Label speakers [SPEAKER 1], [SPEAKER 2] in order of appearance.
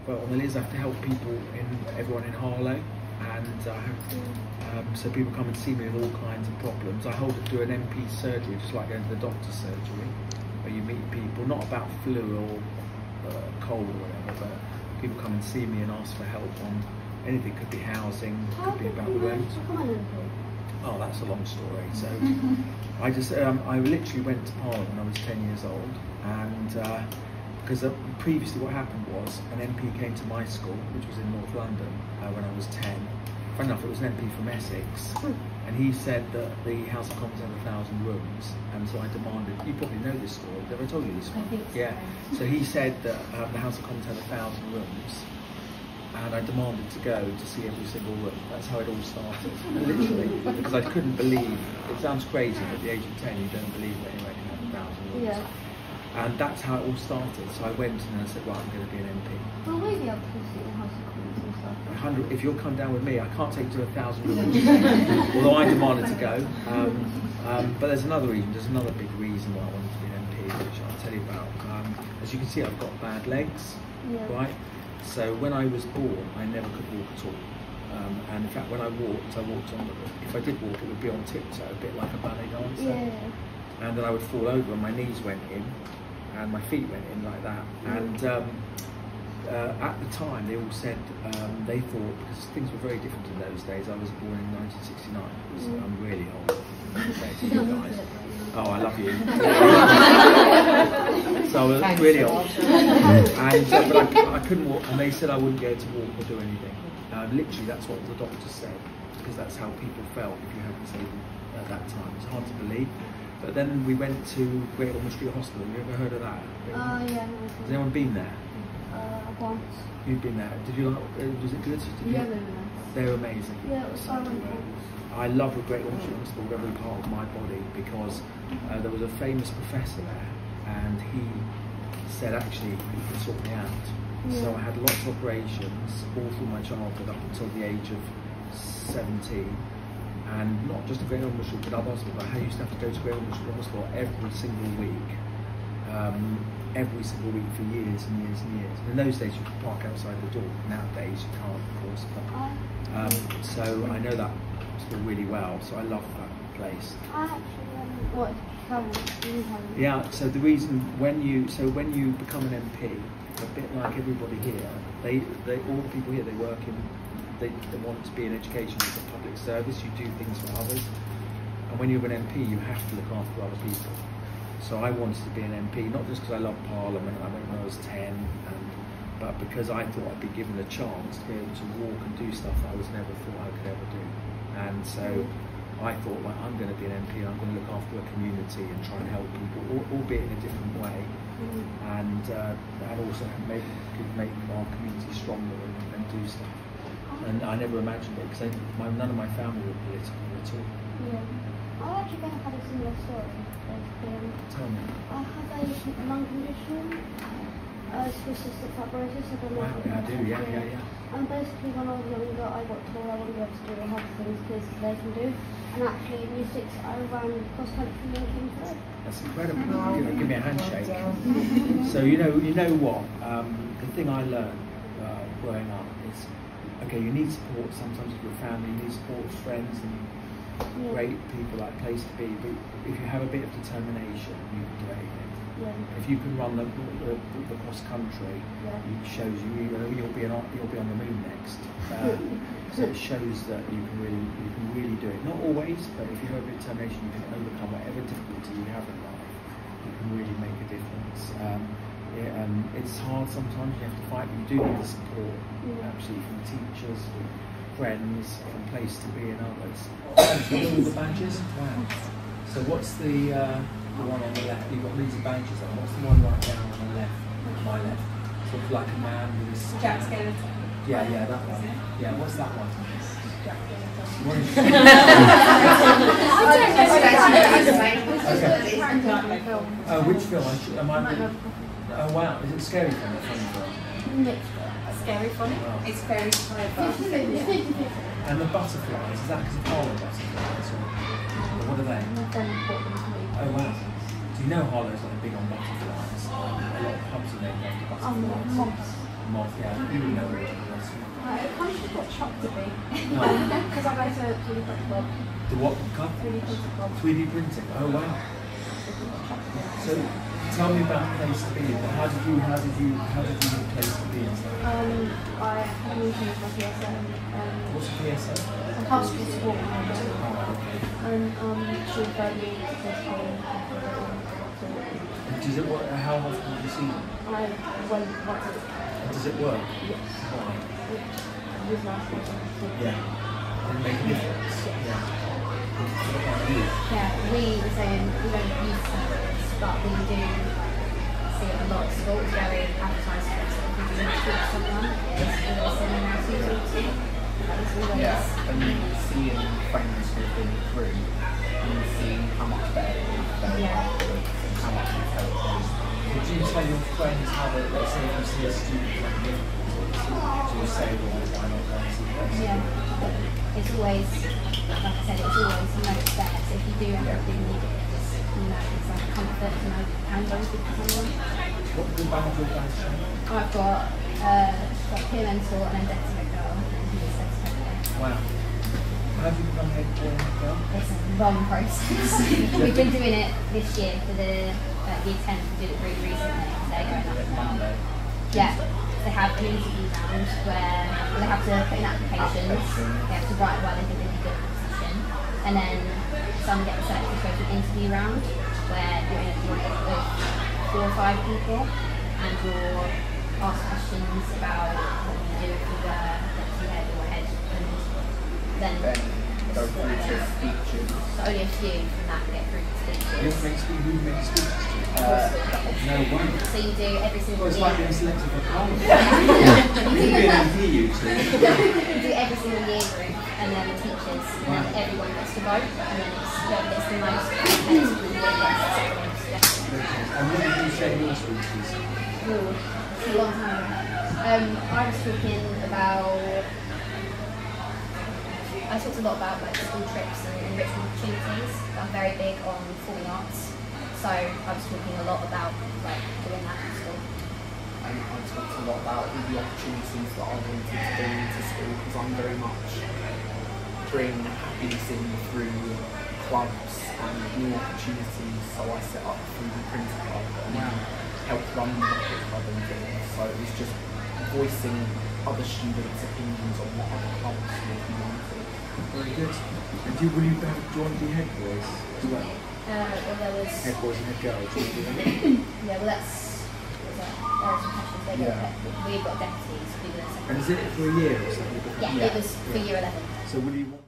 [SPEAKER 1] well, on the list I have to help people everyone in Harlow, and so people come and see me with all kinds of problems. I do an MP surgery, just like going to the doctor's surgery, where you meet people, not about flu or cold or whatever, but people come and see me and ask for help on anything. Could be housing, could be about rent. Oh, that's a long story. So I literally went to Parliament when I was 10 years old, and because previously what happened was an MP came to my school, which was in North London, when I was 10. Funny enough, it was an MP from Essex, and he said that the House of Commons had 1,000 rooms, and so I demanded, you probably know this story, have I told you this one?
[SPEAKER 2] I think so.
[SPEAKER 1] Yeah, so he said that the House of Commons had 1,000 rooms, and I demanded to go to see every single room. That's how it all started, literally, because I couldn't believe, it sounds crazy, but at the age of 10 you don't believe that anyone can have 1,000 rooms. Yeah. And that's how it all started. So I went and I said, right, I'm going to be an MP.
[SPEAKER 2] Well, we'll be able to see the House of Commons and stuff.
[SPEAKER 1] 100, if you'll come down with me, I can't take you to 1,000 rooms, although I demanded to go. But there's another reason, there's another big reason why I wanted to be an MP, which I'll tell you about. As you can see, I've got bad legs, right? So when I was born, I never could walk at all. And in fact, when I walked on, if I did walk, it would be on tiptoe, a bit like a ballet dancer. Yeah. And then I would fall over and my knees went in, and my feet went in like that. And at the time, they all said, they thought, because things were very different in those days, I was born in 1969, so I'm really old. Oh, I love you. So I was really old. And, but I couldn't walk, and they said I wouldn't be able to walk or do anything. Literally, that's what the doctor said, because that's how people felt if you had disabled at that time. It's hard to believe. But then we went to Great Ormond Street Hospital. Have you ever heard of that?
[SPEAKER 2] Yeah.
[SPEAKER 1] Has anyone been there?
[SPEAKER 2] Once.
[SPEAKER 1] You've been there. Did you like? Was it good?
[SPEAKER 2] Yeah, they were nice.
[SPEAKER 1] They were amazing.
[SPEAKER 2] Yeah, it was so nice.
[SPEAKER 1] I love the Great Ormond Street Hospital, every part of my body, because there was a famous professor there, and he said actually he could sort me out. Yeah. So I had lots of operations all through my childhood up until the age of 17. And not just at Great Ormond Street, but other hospitals. I used to have to go to Great Ormond Street Hospital every single week for years and years and years. And in those days you could park outside the door. Nowadays you can't, of course. But, so I know that hospital really well, so I love that place. Yeah, so the reason, when you become an MP, a bit like everybody here, all the people here, they work in, they want to be in education as a public service. You do things for others, and when you're an MP you have to look after other people. So I wanted to be an MP, not just because I love Parliament, I went when I was 10, but because I thought I'd be given a chance to be able to walk and do stuff that I was never thought I could ever do. And so I thought, well, I'm going to be an MP, I'm going to look after a community and try and help people, albeit in a different way, and also could make our community stronger and do stuff. And I never imagined it, because none of my family were political at all.
[SPEAKER 2] Yeah. I actually think I had a similar story.
[SPEAKER 1] Tell me.
[SPEAKER 2] I had a lung condition, cystic fibrosis.
[SPEAKER 1] Wow, yeah, I do, yeah.
[SPEAKER 2] And basically when I was younger, I got told I wouldn't be able to do a lot of things kids today can do. And actually in year 6, I ran cross country and came through.
[SPEAKER 1] That's incredible. Give me a handshake. So you know what? The thing I learned growing up is, okay, you need support sometimes with your family, you need support with friends and great people like Place2Be, but if you have a bit of determination, you can do anything. If you can run the cross country, it shows you'll be on the moon next. So it shows that you can really do it. Not always, but if you have a bit of determination, you can overcome whatever difficulty you have in life. You can really make a difference. It's hard sometimes. You have to fight, but you do need the support, absolutely, from teachers, from friends, from Place2Be and others. You got all the badges? Wow. So what's the one on the left? You've got these badges on. What's the one right down on the left? My left. Sort of like a man with his...
[SPEAKER 3] Jack Skeleton.
[SPEAKER 1] Yeah, that one. Yeah, what's that one?
[SPEAKER 3] Jack Skeleton.
[SPEAKER 1] What is
[SPEAKER 3] I
[SPEAKER 1] which film? Oh wow, is it scary film or funny film?
[SPEAKER 3] Scary funny.
[SPEAKER 1] Wow.
[SPEAKER 3] It's very clever.
[SPEAKER 1] And the butterflies, is that because of Harlow butterflies? Or what are they? Oh wow. Do you know Harlow's like big on butterflies? A lot of pubs are named after butterflies. moth, yeah, you know what it was.
[SPEAKER 3] It kind of just got chopped to be.
[SPEAKER 1] No.
[SPEAKER 3] Because I go to 3D print club.
[SPEAKER 1] The what club?
[SPEAKER 3] 3D printing club.
[SPEAKER 1] 3D printing. Oh wow. So tell me about Place2Be. How did you do Place2Be and stuff?
[SPEAKER 3] I had a meeting with my PSO.
[SPEAKER 1] What's a PSO?
[SPEAKER 3] A hospital support
[SPEAKER 1] Oh,
[SPEAKER 3] manager.
[SPEAKER 1] okay.
[SPEAKER 3] And she referred me to Place2Be.
[SPEAKER 1] Does it work? How often do you see them?
[SPEAKER 3] I went once a week.
[SPEAKER 1] Does it work?
[SPEAKER 3] Yes.
[SPEAKER 1] Why?
[SPEAKER 3] It was nice.
[SPEAKER 1] Yeah. Did it make a difference? Yeah. What about you?
[SPEAKER 4] Yeah, we were saying we don't use salaries, but we do see a lot of schools very advertised for it. So if we do talk to someone, it's always sending out to talk to. That is always.
[SPEAKER 5] Yeah, and seeing friends who've been through and seeing how much better they
[SPEAKER 4] Yeah.
[SPEAKER 5] how much it's helped them.
[SPEAKER 1] Would you tell your friends how to, let's say if you see a student coming in, do you say, well, why not go and see them?
[SPEAKER 4] Yeah. It's always, like I said, it's always there. So if you do end up doing it, it's, it's like a comfort to know you can go with someone.
[SPEAKER 1] What do the boundary guys show?
[SPEAKER 4] I've got peer mentor and then debt girl, and he is certified.
[SPEAKER 1] Wow. How have you become head boy and head girl?
[SPEAKER 4] It's a long process. We've been doing it this year for the year 10. We did it really recently. They're going up
[SPEAKER 5] Monday.
[SPEAKER 4] Yeah, they have an interview round where they have to put in applications. They have to write why they think they'd be good for the position, and then some get selected to go to an interview round where you're in a group of 4 or 5 people, and you're asked questions about what you do if you were deputy head or head, and then
[SPEAKER 5] Go through to speeches.
[SPEAKER 4] so only a few from that get through to
[SPEAKER 1] Who
[SPEAKER 4] speeches.
[SPEAKER 1] makes speeches to you? No one.
[SPEAKER 4] So you do every single
[SPEAKER 1] Well, it's
[SPEAKER 4] year.
[SPEAKER 1] like being selected for college. You'd be an MP usually.
[SPEAKER 4] You do every single year group, and then the teachers, and then everyone gets to vote, and then it's whoever gets the most votes for the year gets the second most suggestions.
[SPEAKER 1] And what did you say in your speeches?
[SPEAKER 4] Ooh, it's a long time ago. I was talking about. I talked a lot about like school trips and enrichment opportunities. I'm very big on performing arts, so I was talking a lot about like doing that at school.
[SPEAKER 5] And I talked a lot about all the opportunities that I wanted to bring into school because I'm very much bring happiness in through clubs and new opportunities. So I set up a 3D printing club and helped run the rocket club and things. So it was just voicing other students' opinions on what other clubs would be wanting.
[SPEAKER 1] Very good. And will you have joined the head boys as well?
[SPEAKER 4] Well, there was.
[SPEAKER 1] Head boys and head girls, will you do that?
[SPEAKER 4] Yeah, well, that's. There are some questions. We've got deputies who do the second.
[SPEAKER 1] And is it for a year or something?
[SPEAKER 4] Yeah, it was for year 11.
[SPEAKER 1] So will you want